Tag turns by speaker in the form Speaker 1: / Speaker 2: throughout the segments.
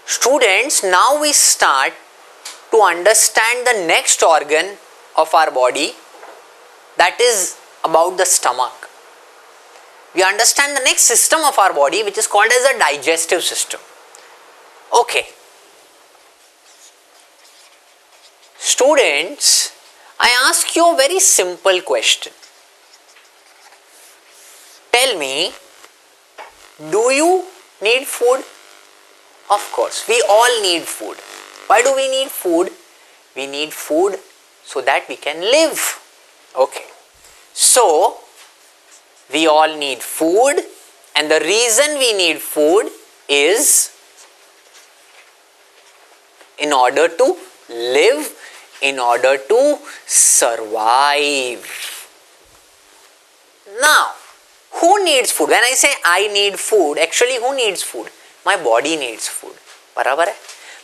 Speaker 1: Students, now we start to understand the next organ of our body, that is about the stomach. We understand the next system of our body, which is called as a digestive system. Okay. Students, I ask you a very simple question. Tell me, do you need food? Of course, we all need food. Why do we need food? We need food so that we can live. Okay. So, we all need food, and the reason we need food is in order to live, in order to survive. Now, who needs food? When I say I need food, actually who needs food? My body needs food. बराबर है?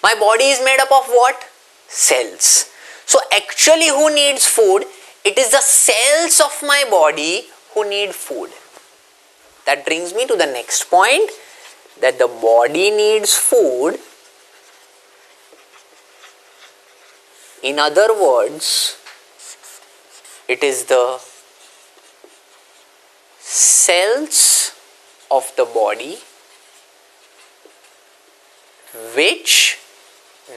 Speaker 1: My body is made up of what? Cells. So actually who needs food? It is the cells of my body who need food. That brings me to the next point, that the body needs food. In other words, it is the cells of the body which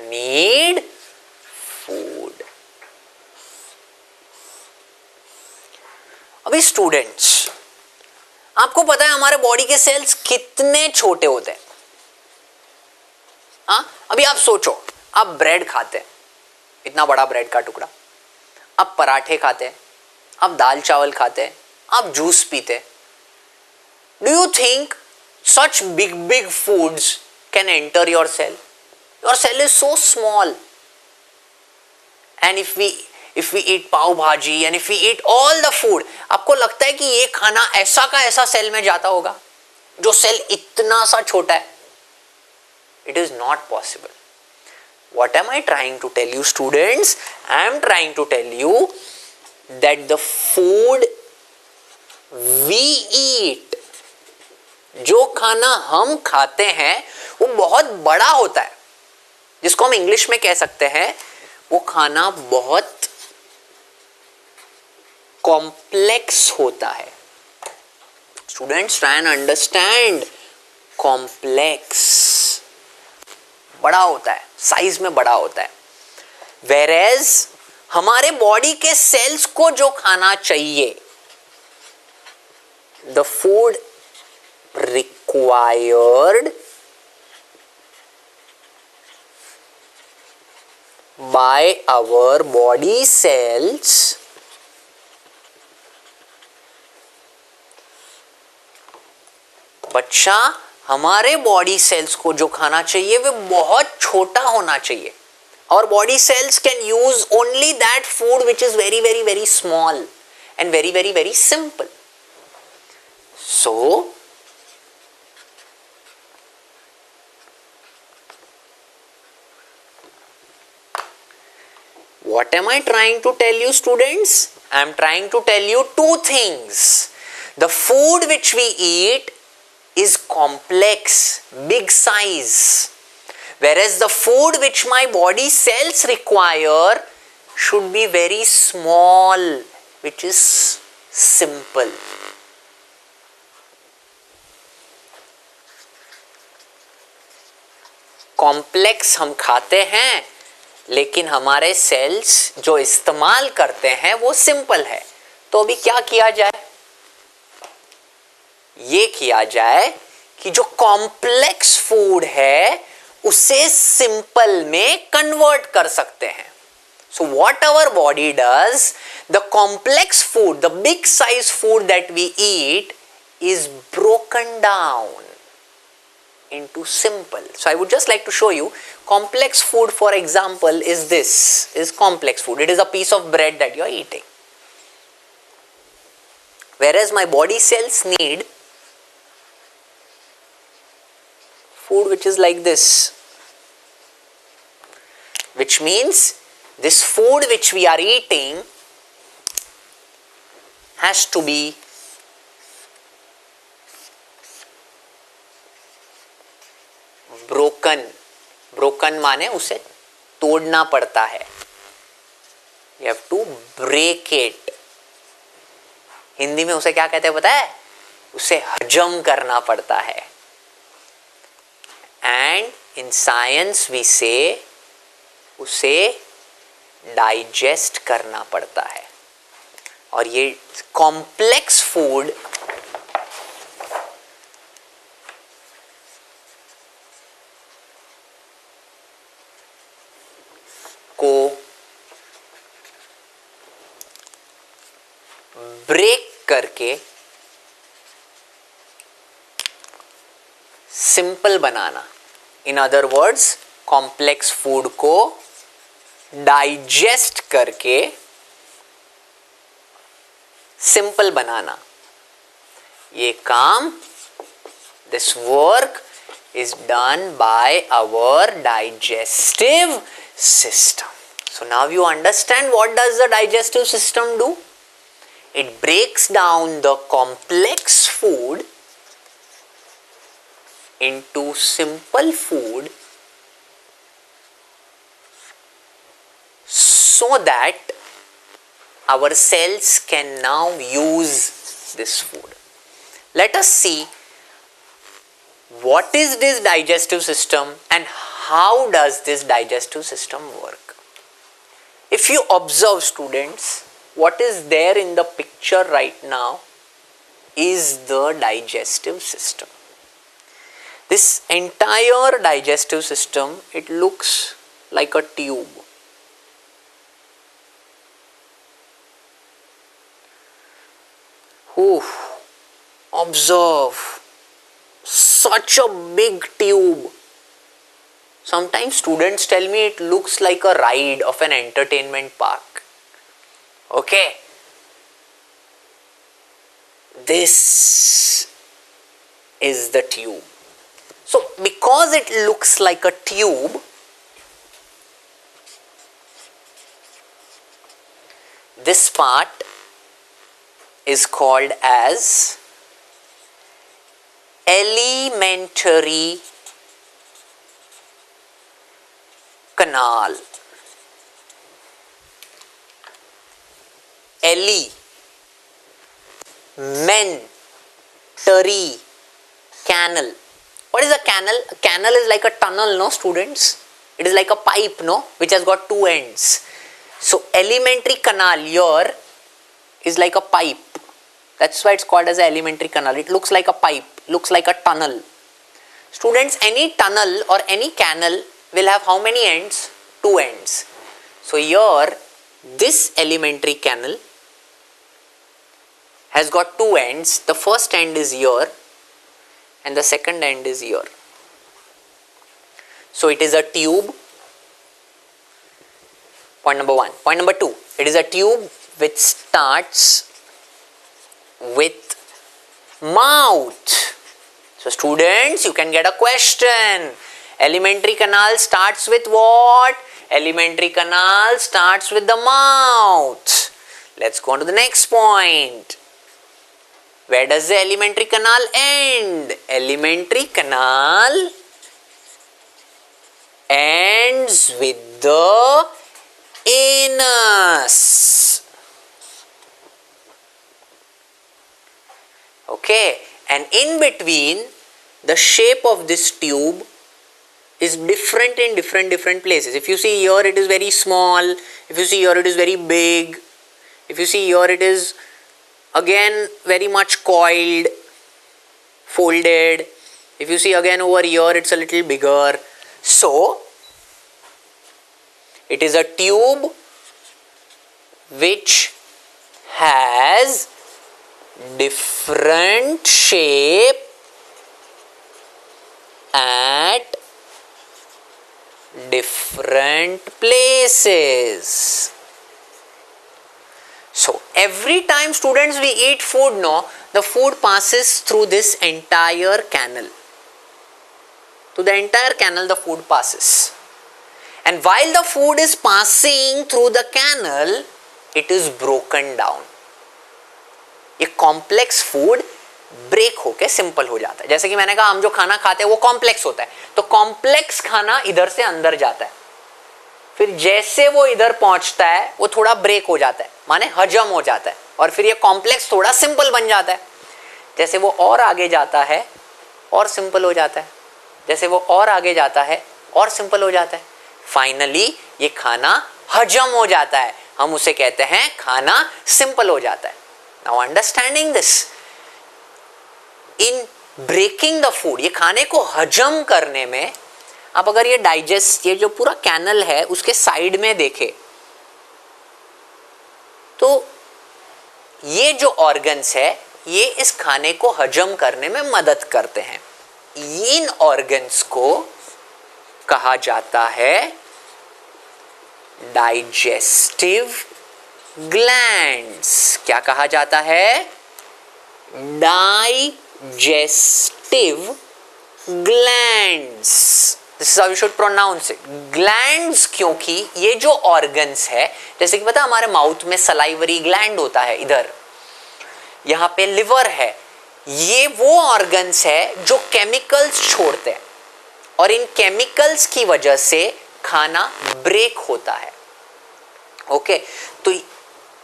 Speaker 1: need food. अभी students, आपको पता है हमारे body के sales कितने छोटे होते हैं? हाँ, अभी आप सोचो, आप ब्रेड खाते हैं, इतना बड़ा ब्रेड का टुकड़ा, आप पराठे खाते हैं, आप दाल चावल खाते हैं, आप जूस पीते हैं. Do you think such big foods can enter your cell? Your cell is so small. And if we eat pav bhaji and if we eat all the food, आपको लगता है कि ये खाना ऐसा का ऐसा सेल में जाता होगा जो सेल इतना सा छोटा है? It is not possible. What am I trying to tell you, students? I am trying to tell you that the food we eat, जो खाना हम खाते हैं वो बहुत बड़ा होता है, जिसको हम इंग्लिश में कह सकते हैं वो खाना बहुत कॉम्प्लेक्स होता है. Students, try and understand. Complex बड़ा होता है, साइज में बड़ा होता है. वेरेज हमारे बॉडी के सेल्स को जो खाना चाहिए, the food required by our body cells बच्चा, हमारे बॉडी सेल्स को जो खाना चाहिए वो बहुत छोटा होना चाहिए. Our body cells can use only that food which is very small and very simple. So what am I trying to tell you, students? I am trying to tell you two things. The food which we eat is complex, big size, whereas the food which my body cells require should be very small, which is simple. Complex हम खाते हैं, लेकिन हमारे sales जो इस्तेमाल करते हैं वो सिंपल है. तो अभी क्या किया जाए? ये किया जाए कि जो कॉम्प्लेक्स फूड है उसे सिंपल में कन्वर्ट कर सकते हैं. So what our body does, the complex food, the big size food that we eat is broken down into simple. So I would just like to show you complex food. For example, is complex food. It is a piece of bread that you are eating. Whereas my body cells need food which is like this, which means this food which we are eating has to be broken broken माने उसे तोड़ना पड़ता है. You have to break it. Hindi में उसे क्या कहते हैं पता है? उसे हजम करना पड़ता है. And in science we say उसे डाइजेस्ट करना पड़ता है. और ये कॉम्प्लेक्स फूड को ब्रेक करके simple banana. In other words, complex food को डाइजेस्ट करके सिंपल बनाना, ये काम, this work is done by our digestive system. So now you understand what does the digestive system do? It breaks down the complex food into simple food so that our cells can now use this food. Let us see what is this digestive system and how does this digestive system work. If you observe, students, what is there in the picture right now is the digestive system. This entire digestive system, it looks like a tube. Observe, such a big tube. Sometimes students tell me it looks like a ride of an entertainment park. Okay. This is the tube. So, because it looks like a tube, this part is called as alimentary canal. Alimentary canal. What is a canal? A canal is like a tunnel, no, students? It is like a pipe, no, which has got two ends. So alimentary canal here is like a pipe. That's why it's called as an alimentary canal. It looks like a pipe, looks like a tunnel. Students, any tunnel or any canal will have how many ends? Two ends. So here, this alimentary canal has got two ends. The first end is here and the second end is here. So it is a tube. Point number one. Point number two, it is a tube which starts with mouth. So students, you can get a question. Alimentary canal starts with what? Alimentary canal starts with the mouth. Let's go on to the next point. Where does the alimentary canal end? Alimentary canal ends with the anus. Okay, and in between, the shape of this tube is different in different places. If you see here, it is very small. If you see here, it is very big. If you see here, it is again very much coiled, folded. If you see again over here, it's a little bigger. So, it is a tube which has different shape at different places. So every time, students, we eat food, no, the food passes through this entire canal. To the entire canal the food passes. And while the food is passing through the canal, it is broken down. A complex food break होके simple हो जाता है। जैसे कि मैंने कहा हम जो खाना खाते हैं वो कॉम्प्लेक्स होता है, तो कॉम्प्लेक्स खाना इधर से अंदर जाता है, फिर जैसे वो इधर पहुंचता है वो थोड़ा ब्रेक हो जाता है, माने हजम हो जाता है, और फिर ये कॉम्प्लेक्स थोड़ा सिंपल बन जाता है। जैसे वो और आगे जाता है और सिंपल हो जाता है, जैसे वो और आगे जाता है और सिंपल हो जाता है, फाइनली ये खाना हजम हो जाता है, हम उसे कहते हैं खाना सिंपल हो जाता है। Now understanding this, in breaking the food, ये खाने को हजम करने में, आप अगर ये डाइजेस्ट, ये जो पूरा कैनल है उसके साइड में देखें तो ये जो ऑर्गन्स है ये इस खाने को हजम करने में मदद करते हैं। इन ऑर्गन्स को कहा जाता है डाइजेस्टिव ग्लैंड्स। क्या कहा जाता है? Digestive glands. This is how you should pronounce it, glands, क्योंकि ये जो ऑर्गन्स है, जैसे कि पता हमारे माउथ में सलाइवरी ग्लैंड होता है, इधर यहाँ पे लिवर है, ये वो ऑर्गन्स है जो केमिकल्स छोड़ते हैं, और इन केमिकल्स की वजह से खाना ब्रेक होता है। ओके, तो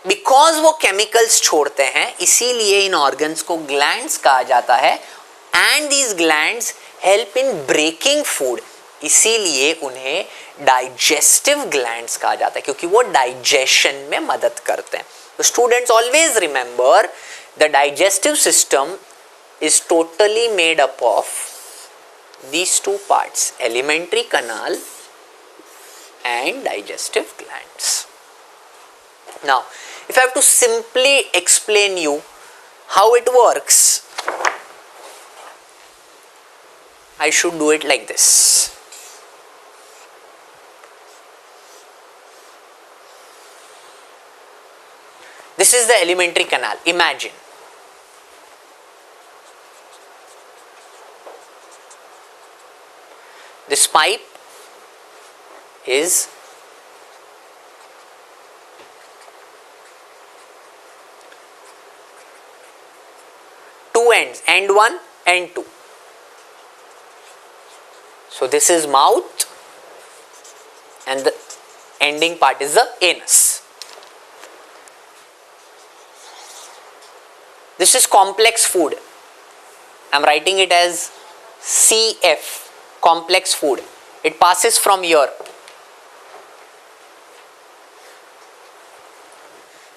Speaker 1: बिकॉज वो केमिकल्स छोड़ते हैं इसीलिए इन ऑर्गन्स को ग्लैंड्स कहा जाता है, and these glands help in breaking food, इसीलिए उन्हें डाइजेस्टिव ग्लैंड्स कहा जाता है, क्योंकि वो डाइजेशन में मदद करते हैं। तो students always remember the digestive system is totally made up of these two parts, alimentary canal and digestive glands. Now, if I have to simply explain you how it works, I should do it like this. This is the alimentary canal. Imagine this pipe is two ends, end 1, end 2. So this is mouth and the ending part is the anus. This is complex food. I am writing it as CF, complex food. It passes from here,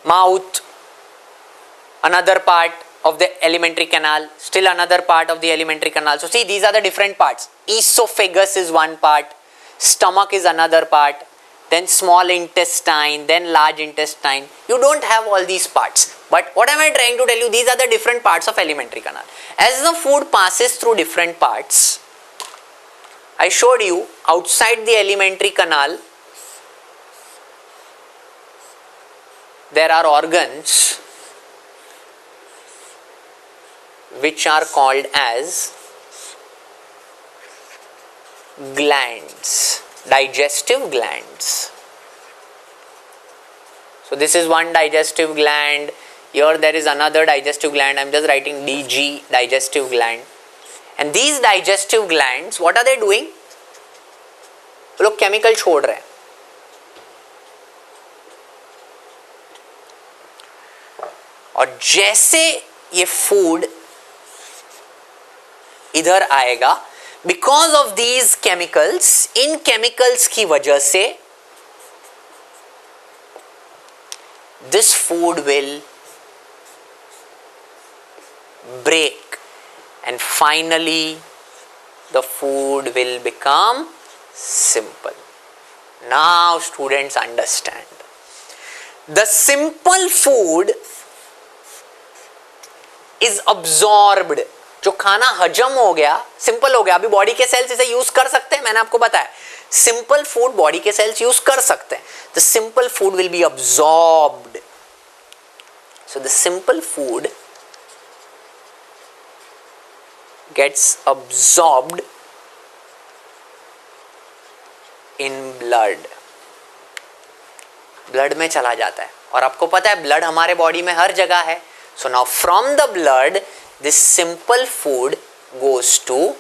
Speaker 1: mouth, another part of the alimentary canal, still another part of the alimentary canal. So see, these are the different parts. Esophagus is one part, stomach is another part, then small intestine, then large intestine. You don't have all these parts, but what am I trying to tell you? These are the different parts of alimentary canal. As the food passes through different parts, I showed you outside the alimentary canal there are organs which are called as glands, digestive glands. So this is one digestive gland, here there is another digestive gland, I am just writing DG, digestive gland. And these digestive glands, what are they doing? वो लोग chemical छोड़ रहे हैं, और जैसे ये food इधर आएगा, because of these chemicals, in chemicals की वजह से this food will break and finally the food will become simple. Now students understand. The simple food is absorbed. जो खाना हजम हो गया, सिंपल हो गया, अभी बॉडी के सेल्स इसे यूज कर सकते हैं, मैंने आपको बताया सिंपल फूड बॉडी के सेल्स यूज कर सकते हैं. The simple food will be absorbed. So the simple food gets absorbed in blood. Blood में चला जाता है, और आपको पता है ब्लड हमारे बॉडी में हर जगह है. So now from the blood this simple food goes to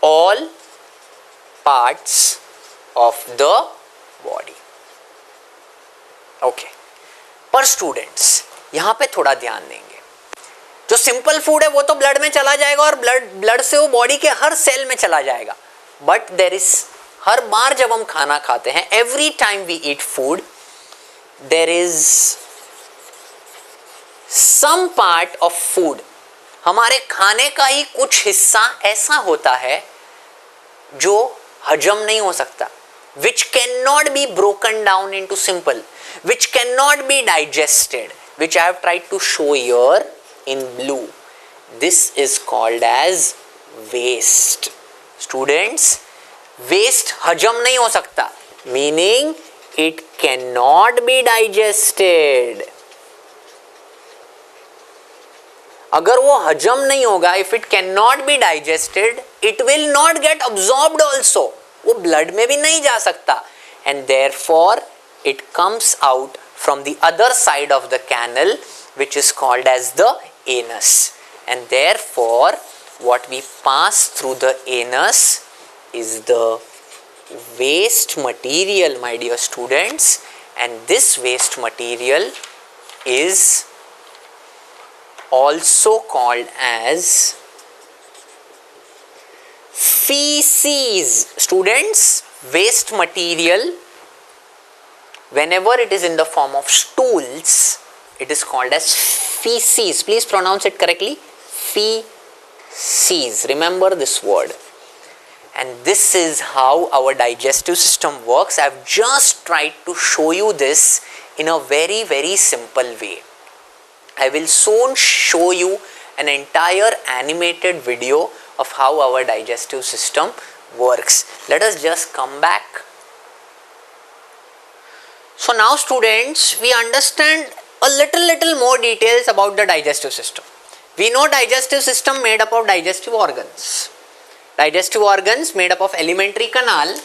Speaker 1: all parts of the body. Okay. पर स्टूडेंट्स यहां पे थोड़ा ध्यान देंगे, जो सिंपल फूड है वो तो ब्लड में चला जाएगा और ब्लड से वो बॉडी के हर सेल में चला जाएगा, बट देयर इज, हर बार जब हम खाना खाते हैं, every time we eat food, there is some part of food, हमारे खाने का ही कुछ हिस्सा ऐसा होता है जो हजम नहीं हो सकता, which cannot be broken down into simple, which cannot be digested, which I have tried to show here in blue. This is called as waste. Students, waste हजम नहीं हो सकता, meaning it cannot be digested. अगर वो हजम नहीं होगा, if it cannot be digested, it will not get absorbed also. वो ब्लड में भी नहीं जा सकता, and therefore it comes out from the other side of the canal, which is called as the anus, and therefore what we pass through the anus is the waste material, my dear students, and this waste material is also called as feces. Students, waste material, whenever it is in the form of stools, it is called as feces. Please pronounce it correctly, feces. Remember this word. And this is how our digestive system works. I have just tried to show you this in a very, very simple way. I will soon show you an entire animated video of how our digestive system works. Let us just come back. So now students, we understand a little more details about the digestive system. We know digestive system made up of digestive organs. Digestive organs made up of alimentary canal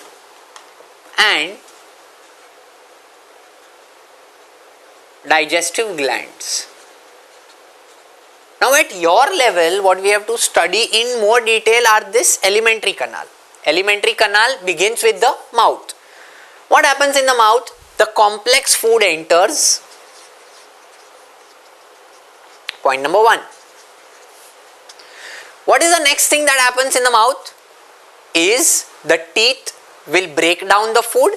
Speaker 1: and digestive glands. Now at your level, what we have to study in more detail are this alimentary canal. Alimentary canal begins with the mouth. What happens in the mouth? The complex food enters. Point number 1. What is the next thing that happens in the mouth? Is the teeth will break down the food.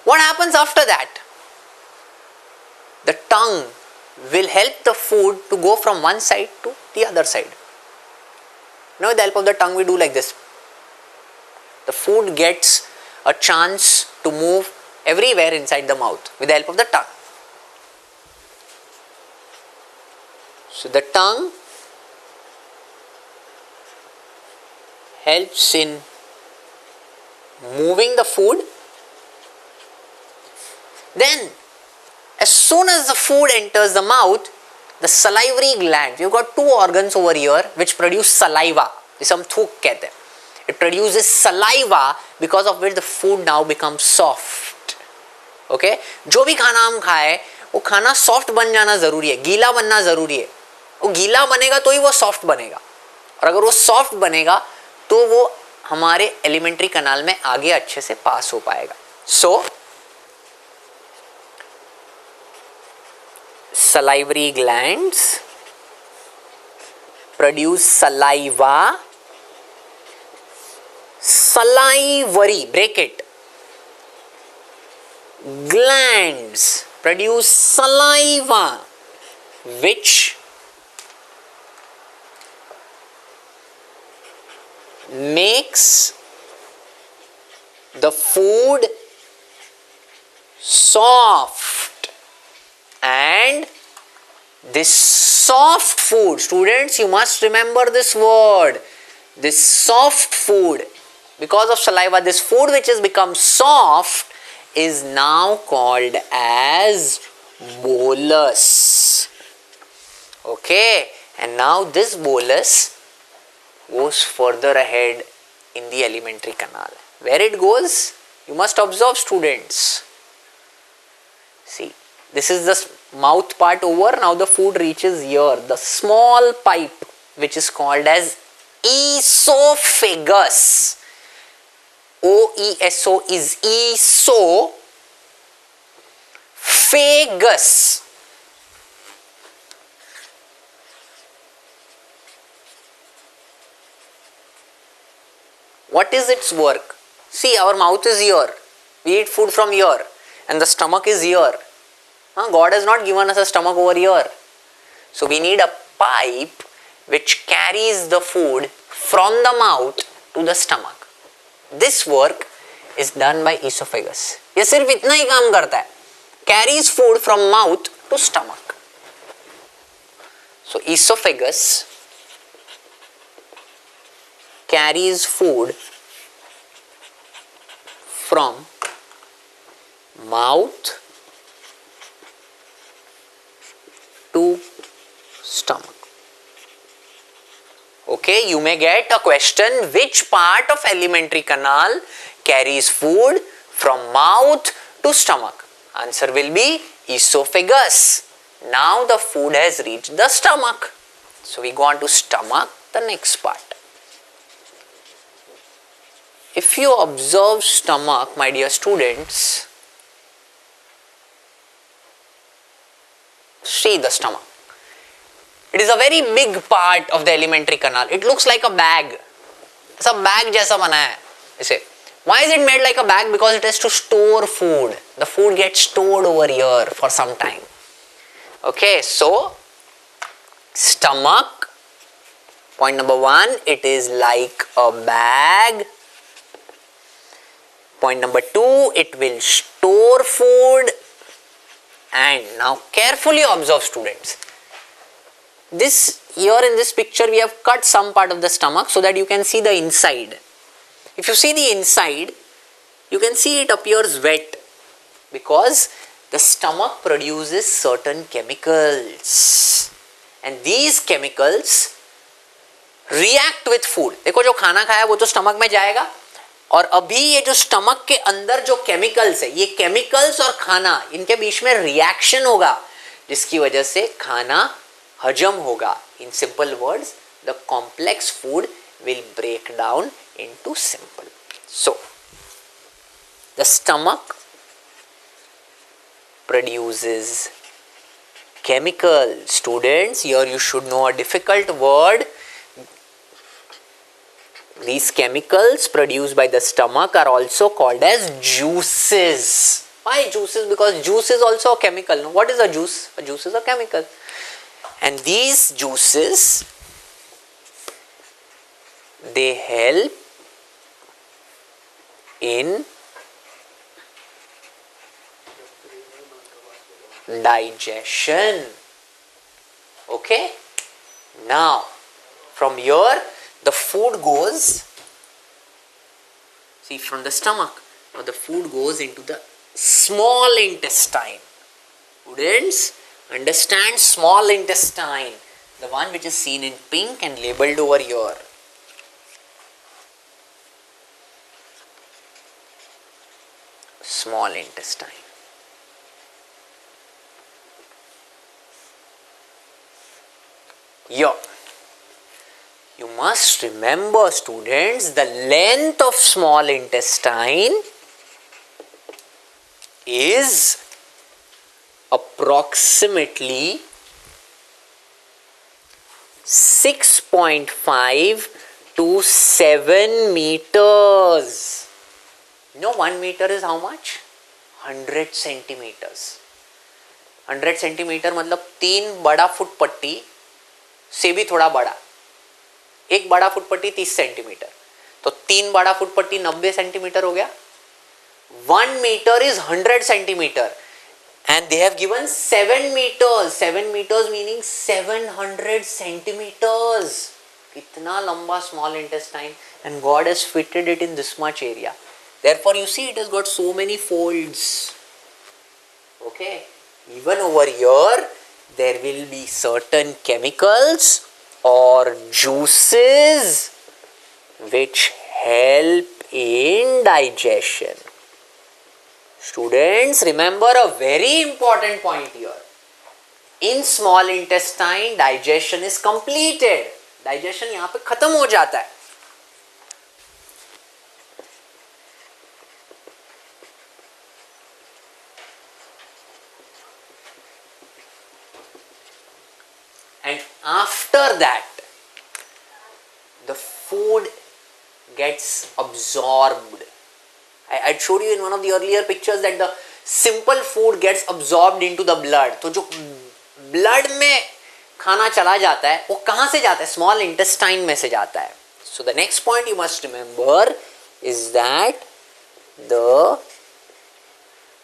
Speaker 1: What happens after that? The tongue will help the food to go from one side to the other side. Now with the help of the tongue we do like this. The food gets a chance to move everywhere inside the mouth with the help of the tongue. So the tongue helps in moving the food. Then, as soon as the food enters the mouth, the salivary gland, you've got two organs over here which produce saliva. जिसे हम थूक कहते हैं. It produces saliva because of which the food now becomes soft. Okay? जो भी खाना हम खाए, वो खाना soft बन जाना जरूरी है, गीला बनना जरूरी है. वो गीला बनेगा तो ही वो soft बनेगा. और अगर वो soft बनेगा, तो वो हमारे alimentary canal में आगे अच्छे से पास हो पाएगा. So, salivary glands produce saliva. Salivary, break it. Glands produce saliva, which makes the food soft. And this soft food, students, you must remember this word. This soft food, because of saliva, this food which has become soft is now called as bolus. Okay, and now this bolus goes further ahead in the alimentary canal. Where it goes, you must observe, students. See, this is the mouth part over. Now the food reaches here, the small pipe which is called as esophagus. O-E-S-O is esophagus. What is its work? See, our mouth is here. We eat food from here. And the stomach is here. God has not given us a stomach over here. So we need a pipe which carries the food from the mouth to the stomach. This work is done by esophagus. ये सिर्फ इतना ही काम करता है. Carries food from mouth to stomach. So esophagus carries food from mouth to stomach. Okay, you may get a question, which part of alimentary canal carries food from mouth to stomach? Answer will be esophagus. Now the food has reached the stomach. So we go on to stomach, the next part. If you observe stomach, my dear students, see the stomach. It is a very big part of the alimentary canal. It looks like a bag. ऐसा bag जैसा बना है इसे. Why is it made like a bag? Because it has to store food. The food gets stored over here for some time. Okay, so stomach, point number 1, it is like a bag. Point number 2, it will store food. And now carefully observe, students. This here in this picture we have cut some part of the stomach so that you can see the inside. If you see the inside, you can see it appears wet because the stomach produces certain chemicals and these chemicals react with food. देखो जो खाना खाया वो तो stomach में जाएगा और अभी ये जो स्टमक के अंदर जो केमिकल्स है, ये केमिकल्स और खाना इनके बीच में रिएक्शन होगा जिसकी वजह से खाना हजम होगा. In simple words, the complex food will break down into simple. So, the stomach produces chemicals. Students, here you should know a difficult word. These chemicals produced by the stomach are also called as juices. Why juices? Because juice is also a chemical. Now, what is a juice? A juice is a chemical. And these juices, they help in digestion. Okay? Now, from here, the food goes, see, from the stomach. Now, the food goes into the small intestine. Students, understand small intestine, the one which is seen in pink and labeled over here. Small intestine. Here, you must remember, students, the length of small intestine is approximately 6.5 to 7 meters. You know 1 meter is how much? 100 centimeters. 100 centimeter मतलब 3 बड़ा foot पट्टी से भी थोड़ा बड़ा. एक बड़ा foot पट्टी 30 सेंटीमीटर, तो 3 बड़ा फुट पट्टी 90 सेंटीमीटर हो गया. 1 meter is 100 centimeter. And they have given 7 meters. 7 meters meaning 700 centimeters. Kitna lamba small intestine, and God has fitted it in this much area. Therefore, you see it has got so many folds. Okay. Even over here, there will be certain chemicals or juices which help in digestion. Students, remember a very important point here. In small intestine, digestion is completed. Digestion यहाँ पे खत्म हो जाता है. And after that, the food gets absorbed. I showed you in one of the earlier pictures that the simple food gets absorbed into the blood. तो जो blood में खाना चला जाता है वो कहाँ से जाता है? Small intestine में से जाता है. So the next point you must remember is that the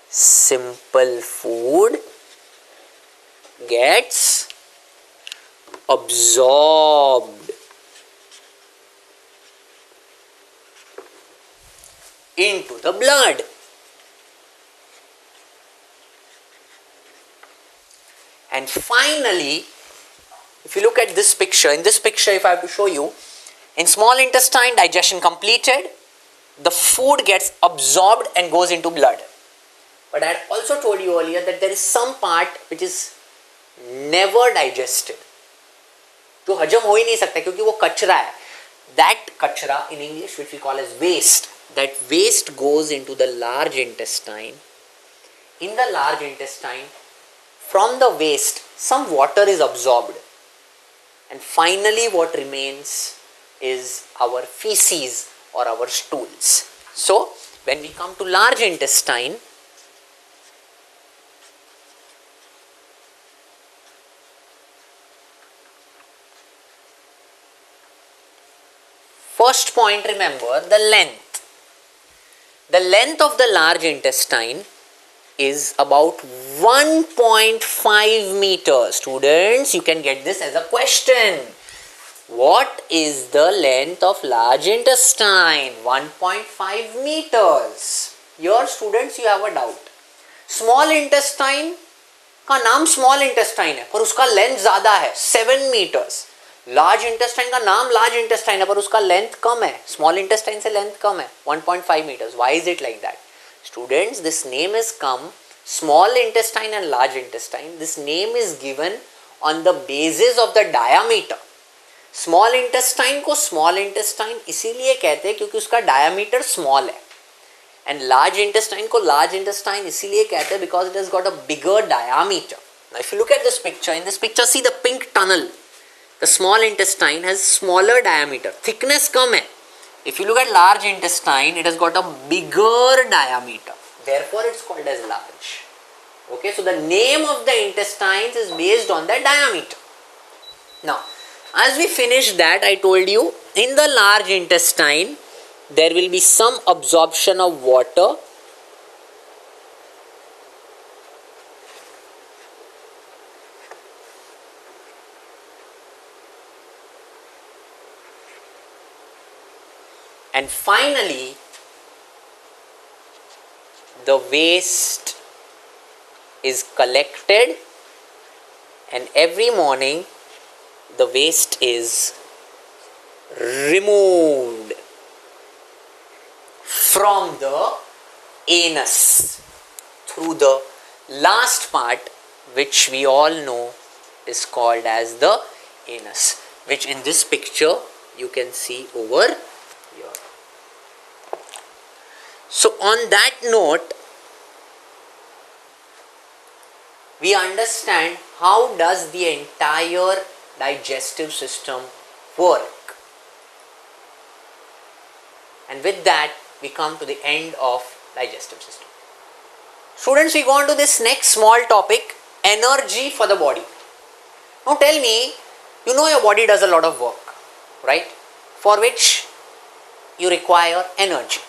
Speaker 1: simple food gets absorbed into the blood. And finally, if you look at this picture, in this picture if I have to show you, in small intestine digestion completed, the food gets absorbed and goes into blood. But I had also told you earlier that there is some part which is never digested, जो हजम हो ही नहीं सकता क्योंकि वो कचरा है. That कचरा in English which we call as waste, that waste goes into the large intestine. In the large intestine, from the waste, some water is absorbed. And finally what remains is our feces or our stools. So, when we come to large intestine, first point, remember the length. The length of the large intestine is about 1.5 meters. Students, you can get this as a question. What is the length of large intestine? 1.5 meters. Here students, you have a doubt. Small intestine का नाम small intestine है पर उसका length ज़्यादा है 7 meters. Large intestine का नाम large intestine है पर उसका लेंथ कम है. स्मॉल इंटेस्टाइन से लेंथ कम है 1.5 meters. Why is it like that? Students, this name is come, small intestine and large intestine, this name is given on the basis of the diameter. Small intestine को small intestine इसीलिए कहते हैं क्योंकि उसका diameter small है. And large intestine को large intestine इसीलिए कहते हैं because it has got a bigger diameter. Now if you look at this picture, in this picture see the pink tunnel. The small intestine has smaller diameter, thickness कम है. If you look at large intestine, it has got a bigger diameter. Therefore, it's called as large. Okay, so the name of the intestines is based on the diameter. Now, as we finish that, I told you, in the large intestine, there will be some absorption of water. And finally, the waste is collected and every morning the waste is removed from the anus through the last part which we all know is called as the anus, which in this picture you can see over here. So on that note, we understand how does the entire digestive system work. And with that, we come to the end of digestive system. Students, we go on to this next small topic, energy for the body. Now tell me, you know your body does a lot of work, right? For which you require energy.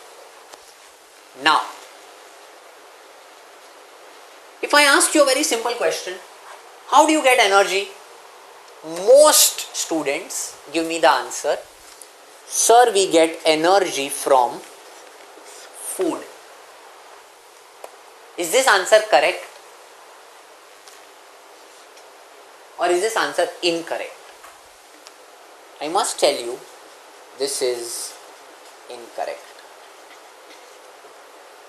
Speaker 1: Now, if I ask you a very simple question, how do you get energy? Most students give me the answer, sir, we get energy from food. Is this answer correct? Or is this answer incorrect? I must tell you This is incorrect.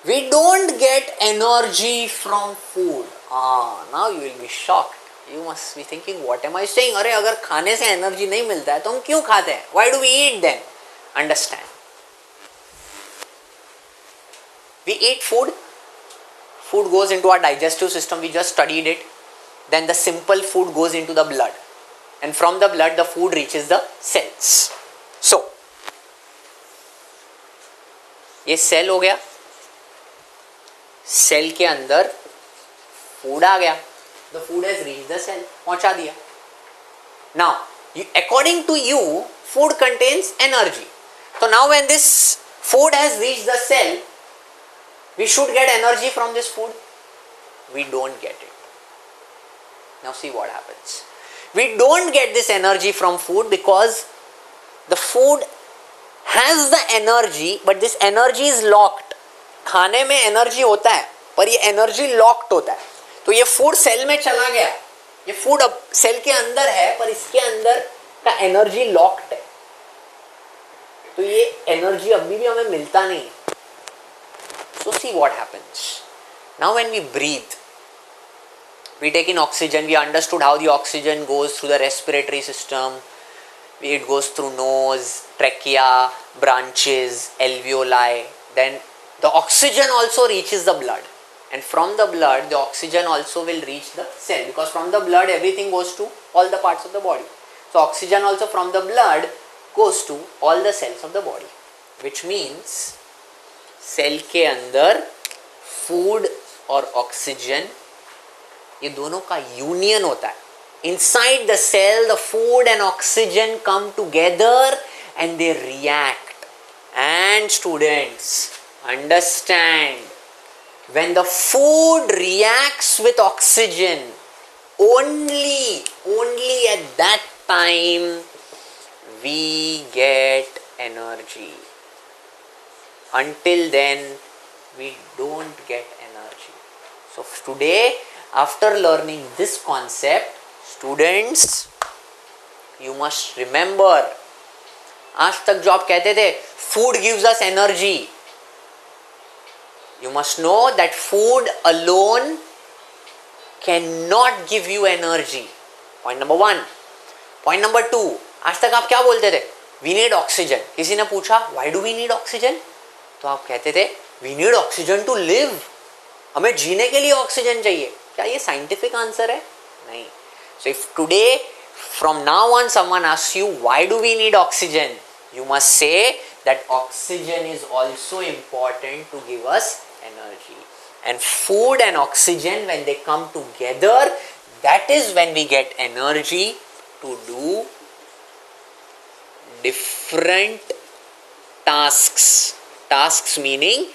Speaker 1: We don't get energy from food. Now you will be shocked. You must be thinking, what am I saying? अरे अगर खाने से energy नहीं मिलता है तो हम क्यों खाते हैं? Why do we eat then? Understand. We eat food. Food goes into our digestive system. We just studied it. Then the simple food goes into the blood. And from the blood, the food reaches the cells. So, ये cell हो गया. Cell के अंदर food आ गया. The food has reached the cell. पहुंचा दिया. Now, according to you, food contains energy. So now when this food has reached the cell, we should get energy from this food. We don't get it. Now see what happens. We don't get this energy from food because the food has the energy, but this energy is locked. खाने में energy होता है पर ये energy locked होता है. तो ये फूड सेल में चला गया. ये फूड अब सेल के अंदर है पर इसके अंदर का एनर्जी लॉक्ड है. तो ये एनर्जी अभी भी हमें मिलता नहीं है. So see what happens. Now when we breathe, we take in oxygen. We understood how the oxygen goes through the respiratory system. It goes through nose, trachea, branches, alveoli. Then the oxygen also reaches the blood. And from the blood, the oxygen also will reach the cell. Because from the blood, everything goes to all the parts of the body. So oxygen also from the blood goes to all the cells of the body. Which means cell के अंदर food और oxygen ये दोनों का union होता है. Inside the cell the food and oxygen come together and they react. And students understand, when the food reacts with oxygen, only at that time we get energy. Until then, we don't get energy. So today, after learning this concept, students, you must remember, आज तक जो आप कहते थे, food gives us energy. You must know that food alone cannot give you energy. Point number 1. Point number 2, आज तक आप क्या बोलते थे? We need oxygen. किसी ने पूछा, why do we need oxygen? तो आप कहते थे we need oxygen to live. हमें जीने के लिए ऑक्सीजन चाहिए. क्या ये साइंटिफिक आंसर है? नहीं. So if today from now on someone asks you why do we need oxygen, you must say that oxygen is also important to give us energy. And food and oxygen when they come together, that is when we get energy to do different tasks. Tasks meaning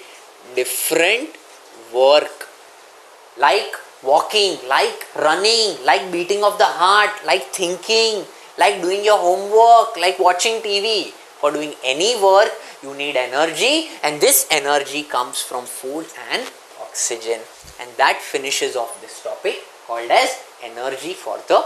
Speaker 1: different work, like walking, like running, like beating of the heart, like thinking, like doing your homework, like watching TV. For doing any work, you need energy, and this energy comes from food and oxygen. And that finishes off this topic called as energy for the